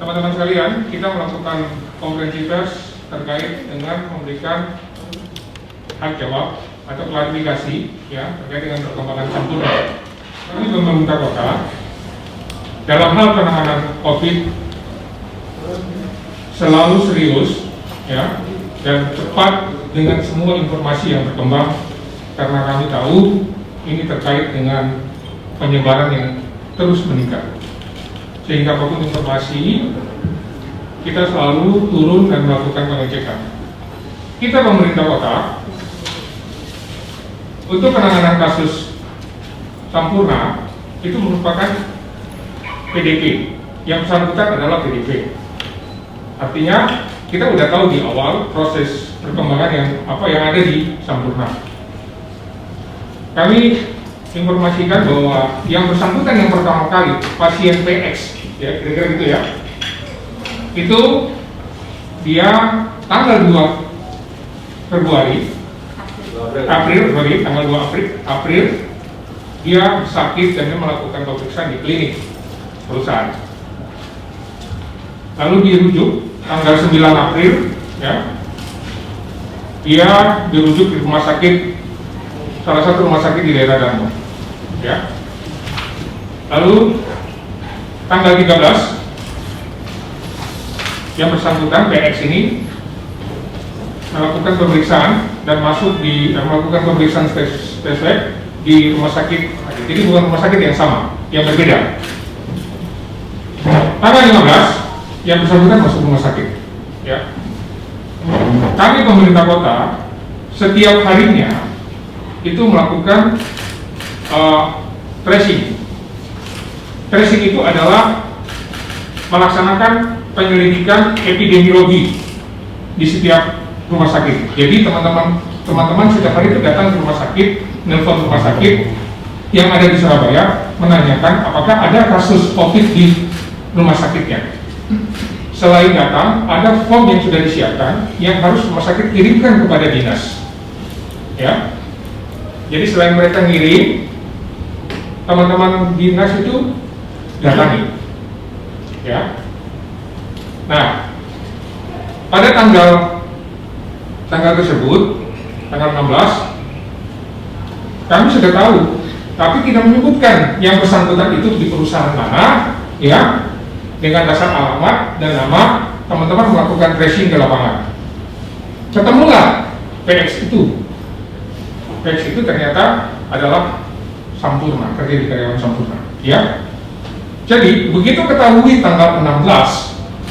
Teman-teman sekalian, kita melakukan konferensi pers terkait dengan memberikan hak jawab atau klarifikasi ya terkait dengan perkembangan Sampurna. Kami pemerintah kota dalam hal penanganan COVID selalu serius ya dan cepat dengan semua informasi yang berkembang, karena kami tahu ini terkait dengan penyebaran yang terus meningkat. Sehingga apapun informasi, kita selalu turun dan melakukan pengecekan. Kita pemerintah kota, untuk penanganan kasus Sampurna itu merupakan PDP. Yang bersangkutan adalah PDP. Artinya kita udah tahu di awal proses perkembangan yang ada di Sampurna. Kami informasikan bahwa yang bersangkutan yang pertama kali pasien PX ya kira-kira gitu ya, itu dia tanggal 2 Februari tanggal 2 April dia sakit dan dia melakukan pemeriksaan di klinik perusahaan, lalu dirujuk tanggal 9 April ya, dia dirujuk di rumah sakit, salah satu rumah sakit di daerah Danau ya. Lalu tanggal 13 yang bersangkutan PX ini melakukan pemeriksaan dan melakukan pemeriksaan swab di rumah sakit. Jadi bukan rumah sakit yang sama, yang berbeda. Tanggal 15 yang bersangkutan masuk rumah sakit ya. Kami pemerintah kota setiap harinya itu melakukan tracing. Tracing itu adalah melaksanakan penyelidikan epidemiologi di setiap rumah sakit. Jadi teman-teman setiap hari itu datang ke rumah sakit, nelpon rumah sakit yang ada di Surabaya, menanyakan apakah ada kasus COVID di rumah sakitnya. Selain datang, ada form yang sudah disiapkan yang harus rumah sakit kirimkan kepada dinas. Ya. Jadi selain mereka ngirim, teman-teman dinas itu datangi. Ya. Nah, pada tanggal tersebut, tanggal 16, kami sudah tahu, tapi tidak menyebutkan yang bersangkutan itu di perusahaan mana, ya, dengan dasar alamat dan nama. Teman-teman melakukan tracing ke lapangan. Ketemulah PX itu. PX itu ternyata adalah Sampurna, kerja di karyawan Sampurna, ya. Jadi begitu ketahui tanggal 16,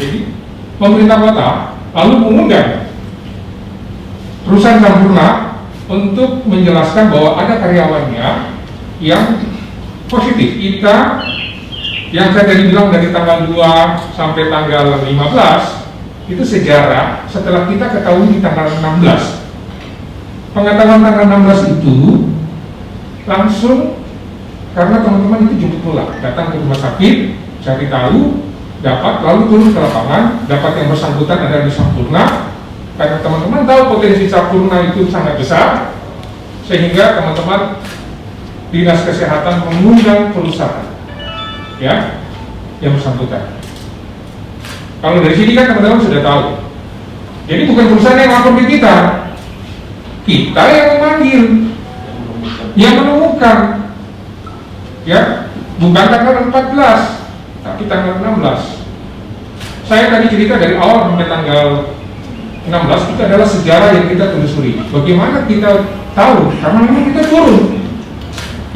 jadi pemerintah kota lalu mengundang perusahaan Sampurna untuk menjelaskan bahwa ada karyawannya yang positif. Kita yang saya tadi bilang dari tanggal 2 sampai tanggal 15 itu sejarah setelah kita ketahui di tanggal 16. Pengetahuan tanggal 16 itu langsung karena teman-teman itu jemput bola, datang ke rumah sakit, cari tahu, dapat, lalu turun ke lapangan, dapat yang bersangkutan ada di Sampurna. Karena teman-teman tahu potensi Sampurna itu sangat besar, sehingga teman-teman dinas kesehatan mengundang perusahaan, ya, yang bersangkutan. Kalau dari sini kan teman-teman sudah tahu. Jadi bukan perusahaan yang lapor ke kita yang memanggil, yang menemukan, ya, bukan tanggal 14, tapi tanggal 16. Saya tadi cerita dari awal sampai tanggal 16 itu adalah sejarah yang kita telusuri. Bagaimana kita tahu? Karena memang kita turun,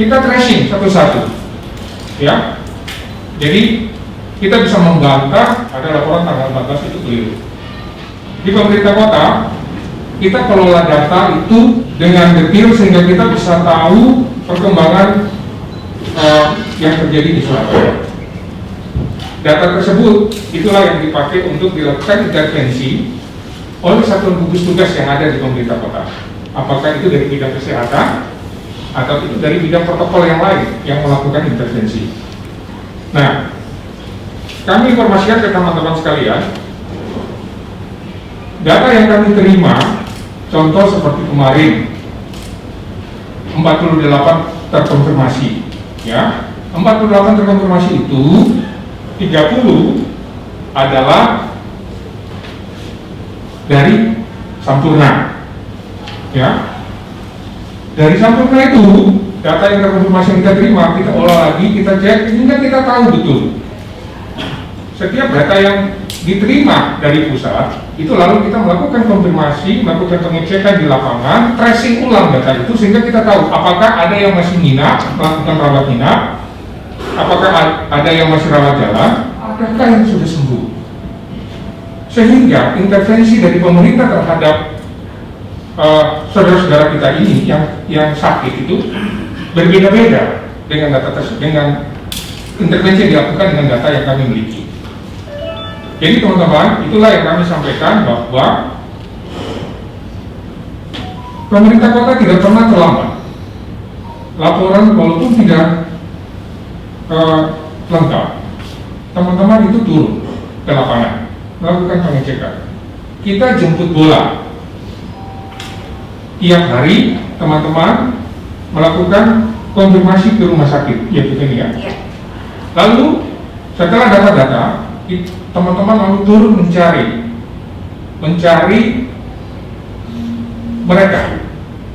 kita tracing satu-satu, ya. Jadi kita bisa membantah ada laporan tanggal 14 itu keliru. Di pemerintah kota kita kelola data itu dengan detail sehingga kita bisa tahu perkembangan yang terjadi di Surabaya. Data tersebut itulah yang dipakai untuk dilakukan intervensi oleh satuan gugus tugas yang ada di pemerintah kota. Apakah itu dari bidang kesehatan atau itu dari bidang protokol yang lain yang melakukan intervensi. Nah, kami informasikan ke teman-teman sekalian, data yang kami terima, contoh seperti kemarin 48 terkonfirmasi, ya, 48 terkonfirmasi itu 30 adalah dari Sampurna. Ya, dari Sampurna itu data yang terkonfirmasi kita terima, kita olah lagi, kita cek, sehingga kita tahu betul setiap data yang diterima dari pusat itu, lalu kita melakukan konfirmasi, melakukan pengecekan di lapangan, tracing ulang data itu, sehingga kita tahu apakah ada yang masih nginap, melakukan rawat inap, apakah ada yang masih rawat jalan, adakah yang sudah sembuh. Sehingga intervensi dari pemerintah terhadap saudara-saudara kita ini yang sakit itu berbeda-beda dengan data dengan intervensi yang dilakukan dengan data yang kami miliki. Jadi teman-teman, itulah yang kami sampaikan, bahwa pemerintah kota tidak pernah terlambat. Laporan walaupun tidak lengkap, teman-teman itu turun ke lapangan, melakukan pengecekan. Kita jemput bola. Tiap hari teman-teman melakukan konfirmasi ke rumah sakit, ya bukan ya? Lalu setelah data-data, teman-teman lalu turun mencari mereka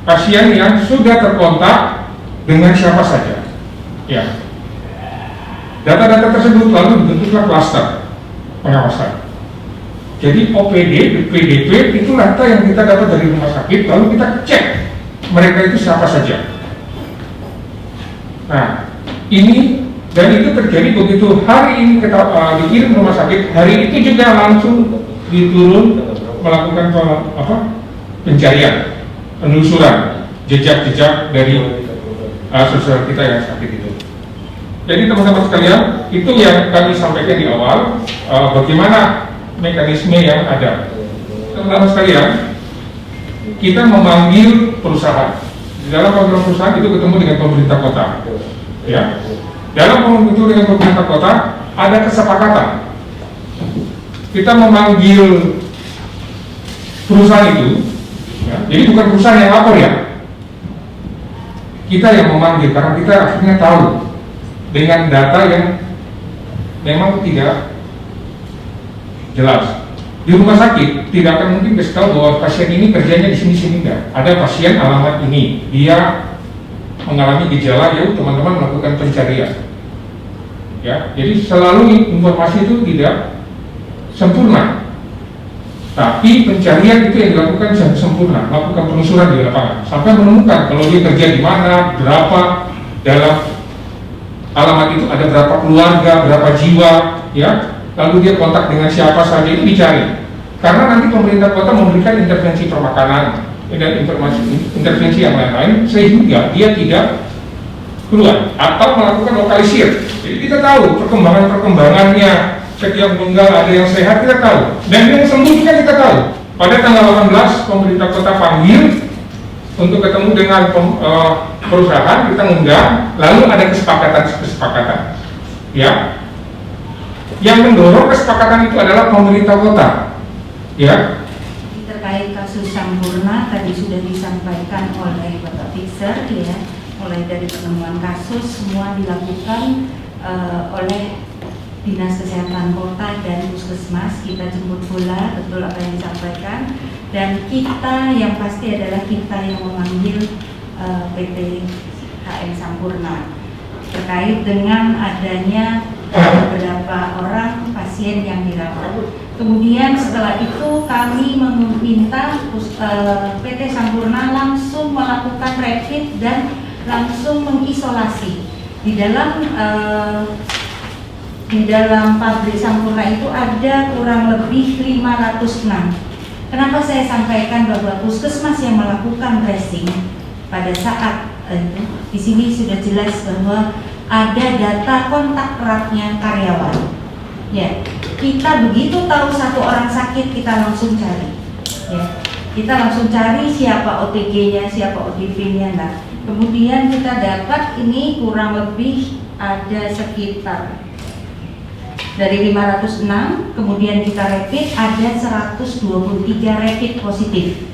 pasien yang sudah terkontak dengan siapa saja. Ya, data-data tersebut lalu dibentuklah klaster pengawasan. Jadi OPD, PDP itu data yang kita dapat dari rumah sakit, lalu kita cek mereka itu siapa saja. Nah, ini dan itu terjadi begitu hari ini kita dikirim rumah sakit, hari itu juga langsung diturun melakukan pencarian, penelusuran jejak-jejak dari saudara kita yang sakit itu. Jadi teman-teman sekalian, itu yang kami sampaikan di awal, bagaimana mekanisme yang ada. Teman-teman sekalian, kita memanggil perusahaan. Di dalam program perusahaan itu ketemu dengan pemerintah kota. Ya. Dalam itu dengan pemerintah kota ada kesepakatan. Kita memanggil perusahaan itu, ya, jadi bukan perusahaan yang lapor ya. Kita yang memanggil karena kita akhirnya tahu dengan data yang memang tidak jelas. Di rumah sakit tidak akan mungkin kasih tahu bahwa pasien ini kerjanya di sini enggak. Ada pasien alamat ini, dia mengalami gejala, ya teman-teman melakukan pencarian. Ya, jadi selalu informasi itu tidak sempurna. Tapi pencarian itu yang dilakukan sempurna, melakukan penelusuran di lapangan sampai menemukan kalau dia kerja di mana, berapa, dalam alamat itu ada berapa keluarga, berapa jiwa, ya. Lalu dia kontak dengan siapa saja, itu dicari. Karena nanti pemerintah kota memberikan intervensi permakanan dan intervensi yang lain-lain, sehingga dia tidak keluar atau melakukan lokalisir. Jadi kita tahu perkembangannya, setiap tunggal ada yang sehat kita tahu, dan yang sembuh juga kita tahu. Pada tanggal 18 pemerintah kota panggil untuk ketemu dengan perusahaan, kita ngundang, lalu ada kesepakatan, ya. Yang mendorong kesepakatan itu adalah pemerintah kota, ya. Terkait kasus Sampurna tadi sudah disampaikan oleh Bapak Fixer, ya, mulai dari penemuan kasus semua dilakukan oleh Dinas Kesehatan Kota dan Puskesmas. Kita jemput bola, betul apa yang disampaikan, dan kita yang pasti adalah kita yang memanggil PT HM Sampurna terkait dengan adanya beberapa orang pasien yang dirawat. Kemudian setelah itu kami meminta PT Sampurna langsung melakukan rapid dan langsung mengisolasi. Di dalam pabrik Sampurna itu ada kurang lebih 506. Kenapa saya sampaikan bahwa puskesmas yang melakukan tracing pada saat itu, di sini sudah jelas bahwa ada data kontak eratnya karyawan. Ya, kita begitu tahu satu orang sakit, kita langsung cari. Ya, kita langsung cari siapa OTG-nya, siapa ODP-nya. Nah, kemudian kita dapat ini kurang lebih ada sekitar dari 506, kemudian kita rapid ada 123 rapid positif.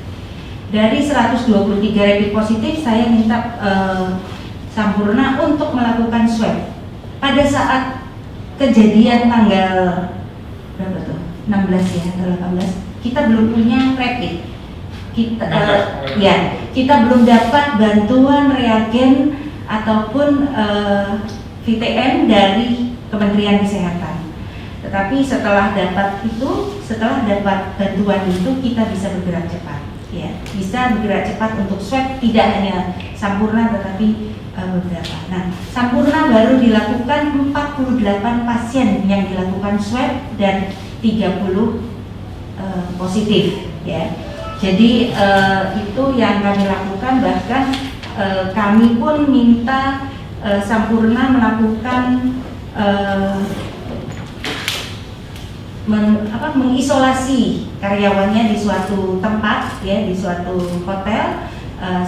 Dari 123 rapid positif, saya minta Sampurna untuk melakukan swab. Pada saat kejadian tanggal berapa? 16 ya atau 18 kita belum punya rapid. Kita belum dapat bantuan reagen ataupun VTM dari Kementerian Kesehatan. Tetapi setelah dapat bantuan itu kita bisa bergerak cepat, ya, bisa bergerak cepat untuk swab, tidak hanya Sampurna tetapi beberapa. Nah, Sampurna baru dilakukan 48 pasien yang dilakukan swab dan 30 positif, ya. Jadi itu yang kami lakukan, bahkan kami pun minta Sampurna melakukan mengisolasi karyawannya di suatu tempat, ya, di suatu hotel,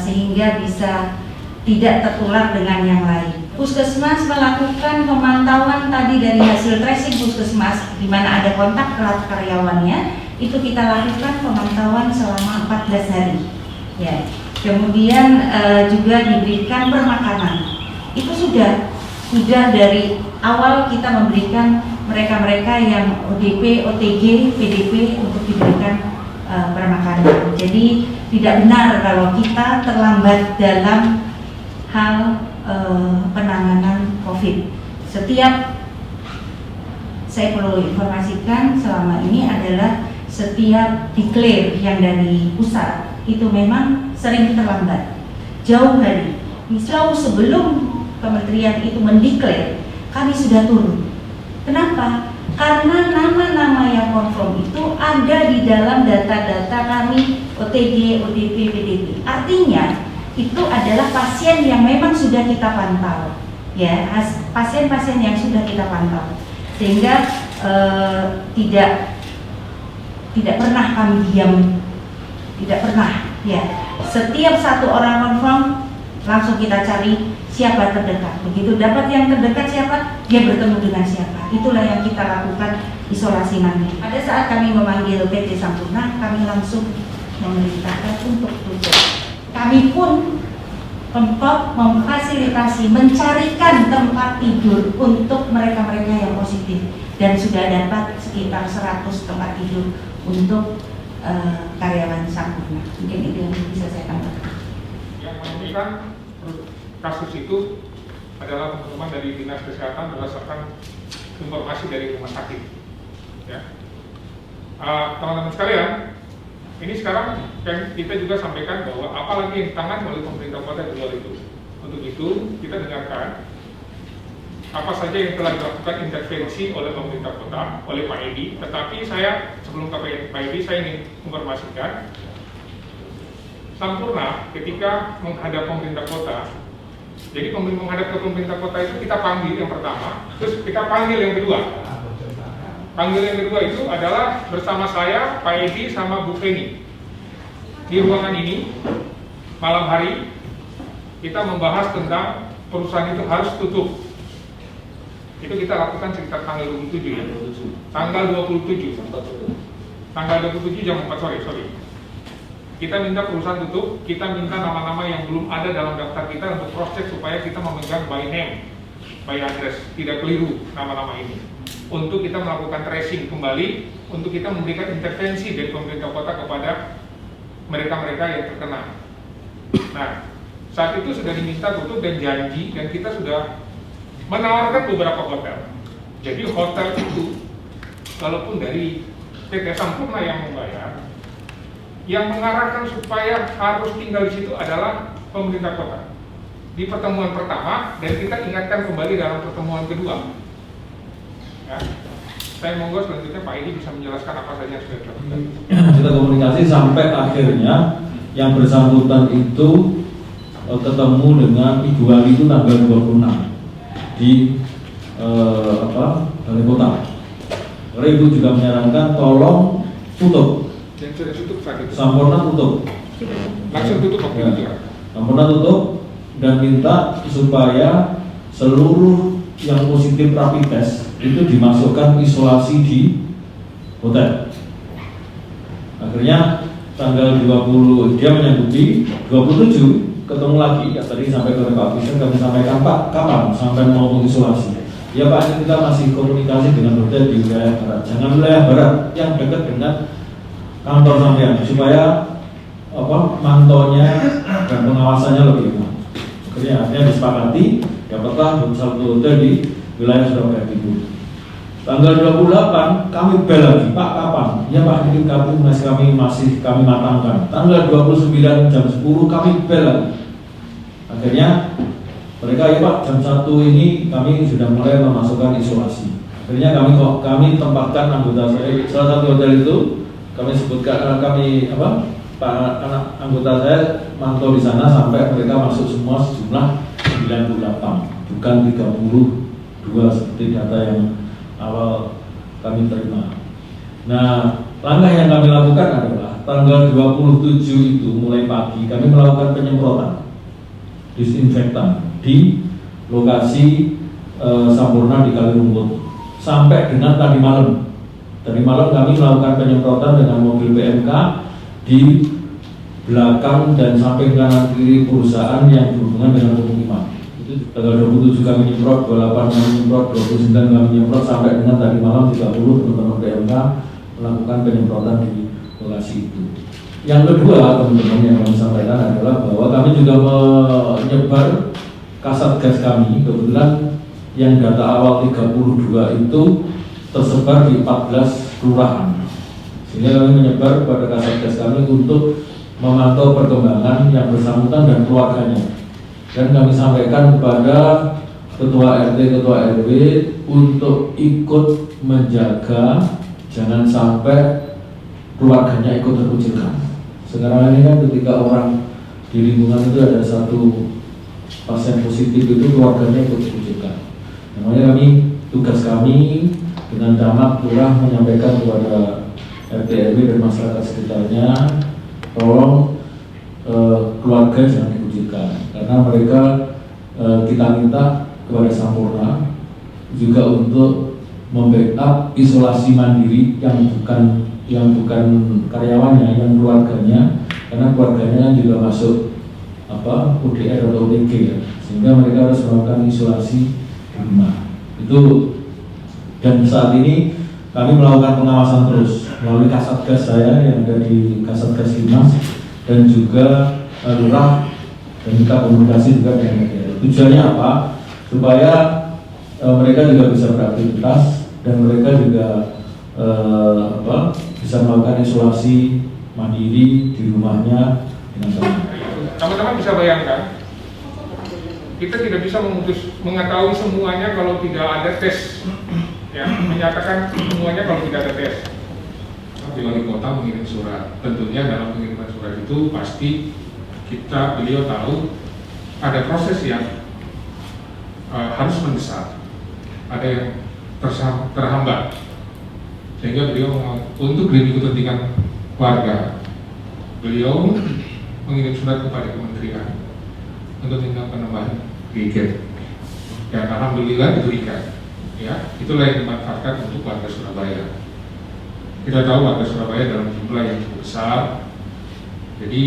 sehingga bisa tidak tertular dengan yang lain. Puskesmas melakukan pemantauan tadi dari hasil tracing puskesmas di mana ada kontak erat karyawannya, itu kita lakukan pemantauan selama 14 hari. Ya. Kemudian juga diberikan permakanan. Itu sudah dari awal kita memberikan mereka-mereka yang ODP, OTG, PDP untuk diberikan permakanan. Jadi tidak benar kalau kita terlambat dalam hal penanganan COVID. Saya perlu informasikan selama ini adalah setiap declare yang dari pusat itu memang sering terlambat, jauh hari. Jauh sebelum kementerian itu mendeklar, kami sudah turun. Kenapa? Karena nama-nama yang confirm itu ada di dalam data-data kami OTG, ODP, PDP. Artinya itu adalah pasien yang memang sudah kita pantau, ya, pasien-pasien yang sudah kita pantau, sehingga tidak pernah kami diam, tidak pernah, ya. Setiap satu orang confirm langsung kita cari siapa terdekat. Begitu dapat yang terdekat siapa, dia bertemu dengan siapa. Itulah yang kita lakukan isolasi mandiri. Pada saat kami memanggil PT Sampurna, kami langsung memerintahkan untuk tutup. Kami pun Pemkot memfasilitasi, mencarikan tempat tidur untuk mereka-mereka yang positif, dan sudah dapat sekitar 100 tempat tidur untuk karyawan Sampurna. Mungkin itu yang bisa saya tambahkan. Yang menunjukkan kasus itu adalah teman-teman dari Dinas Kesehatan berdasarkan informasi dari rumah sakit. Ya. Teman-teman sekalian, ini sekarang kita juga sampaikan bahwa apalagi yang ditangani oleh pemerintah kota di luar itu. Untuk itu kita dengarkan apa saja yang telah dilakukan intervensi oleh pemerintah kota, oleh Pak Edi. Tetapi saya sebelum ke Pak Edi, saya ingin informasikan Sampurna ketika menghadap pemerintah kota. Jadi menghadap ke pemerintah kota itu kita panggil yang pertama, terus kita panggil yang kedua. Panggil yang kedua itu adalah bersama saya, Pak Edi, sama Bu Feni. Di ruangan ini, malam hari, kita membahas tentang perusahaan itu harus tutup. Itu kita lakukan sekitar tanggal 27 ya. Tanggal 27 jam 4 sore, sorry. Kita minta perusahaan tutup, kita minta nama-nama yang belum ada dalam daftar kita untuk cross check supaya kita memegang by name, by address, tidak keliru nama-nama ini. Untuk kita melakukan tracing kembali, untuk kita memberikan intervensi dari pemerintah kota kepada mereka-mereka yang terkena. Nah, saat itu sudah diminta tutup dan janji, dan kita sudah menawarkan beberapa hotel. Jadi hotel itu, walaupun dari PT Sampurna yang membayar, yang mengarahkan supaya harus tinggal di situ adalah pemerintah kota. Di pertemuan pertama, dan kita ingatkan kembali dalam pertemuan kedua. Ya. Saya monggo selanjutnya Pak Edi bisa menjelaskan apa saja yang sudah dilakukan. Kita komunikasi sampai akhirnya yang bersangkutan itu ketemu dengan Ibu Wali itu tanggal 26 di Balai Kota. Karena Ibu juga menyarankan tolong tutup. Dan sudah tutup saat itu. Sampurna tutup. Langsung tutup waktu itu ya. Sampurna tutup dan minta supaya seluruh yang positif rapid test itu dimasukkan isolasi di hotel. Akhirnya tanggal 20 dia menyanggupi, 27 ketemu lagi ya, tadi sampai ke Pak Fisher kami sampaikan Pak kapan sampai mau mengisolasi. Ya Pak, kita masih komunikasi dengan hotel di wilayah barat. Jangan wilayah barat yang dekat dengan kantor sampean supaya mantaunya dan pengawasannya lebih enak. Akhirnya disepakati dapatlah satu hotel di wilayah Surabaya Timur. Tanggal 28 kami bel lagi, Pak kapan? Ya Pak, ini masih kami matangkan. Tanggal 29 jam 10 kami bel lagi. Akhirnya mereka, ya Pak, jam 1 ini kami sudah mulai memasukkan isolasi. Akhirnya kami tempatkan anggota saya, salah satu hotel itu kami sebutkan Pak anak anggota saya mantau di sana sampai mereka masuk semua sejumlah 98, bukan 32 seperti data yang awal kami terima. Nah, langkah yang kami lakukan adalah tanggal 27 itu mulai pagi kami melakukan penyemprotan disinfektan di lokasi Sampurna di Kalirumput sampai dengan tadi malam. Tadi malam kami melakukan penyemprotan dengan mobil PMK di belakang dan samping kanan kiri perusahaan yang berhubungan dengan pemukiman. Itu tanggal 27 kami nyemprot, 28 kami nyemprot, 29 kami nyemprot sampai dengan tadi malam 30 teman-teman PMK melakukan penyemprotan di lokasi itu. Yang kedua, teman-teman, yang kami sampaikan adalah bahwa kami juga menyebar kasat gas kami. Kebetulan yang data awal 32 itu tersebar di 14 kelurahan. Sehingga kami menyebar kepada kasat gas kami untuk memantau perkembangan yang bersangkutan dan keluarganya. Dan kami sampaikan kepada ketua RT, ketua RW untuk ikut menjaga jangan sampai keluarganya ikut terkucilkan. Sekarang ini kan ketika orang di lingkungan itu ada satu pasien positif itu keluarganya ikut terkucilkan. Namanya tugas kami dengan camat lurah menyampaikan kepada RT RW dan masyarakat sekitarnya, tolong keluarga jangan dikucilkan karena mereka kita minta kepada Sampurna juga untuk membackup isolasi mandiri yang bukan karyawannya, yang keluarganya, karena keluarganya juga masuk UDR atau ODG ya, sehingga mereka harus melakukan isolasi di rumah. Itu dan saat ini kami melakukan pengawasan terus melalui kasatgas saya yang ada di Kasatgas Dinas dan juga lurah, dan kita komunikasi juga dengan media. Tujuannya apa? Supaya mereka juga bisa beraktivitas dan mereka juga bisa melakukan isolasi mandiri di rumahnya dengan tenang. Teman-teman bisa bayangkan, kita tidak bisa mengetahui semuanya kalau tidak ada tes, ya, menyatakan semuanya kalau tidak ada tes. Di wali kota mengirim surat, tentunya dalam pengiriman surat itu pasti beliau tahu ada proses yang harus mendesak, ada yang terhambat, sehingga beliau untuk demi kepentingan warga, beliau mengirim surat kepada kementerian untuk minta penambahan giget, dan alhamdulillah diberikan. Ya, itulah yang dimanfaatkan untuk warga Surabaya. Kita tahu warga Surabaya dalam jumlah yang cukup besar, jadi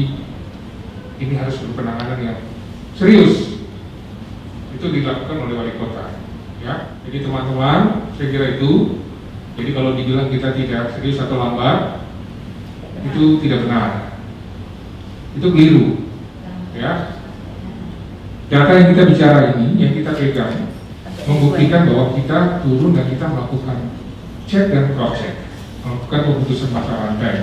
ini harus berpenanganan yang serius. Itu dilakukan oleh wali kota. Ya, jadi teman-teman, saya kira itu. Jadi kalau dibilang kita tidak serius atau lambat, itu tidak benar. Itu keliru. Ya, data yang kita bicara ini, yang kita pegang, membuktikan bahwa kita turun dan kita melakukan cek dan cross check, melakukan pemutusan mata rantai.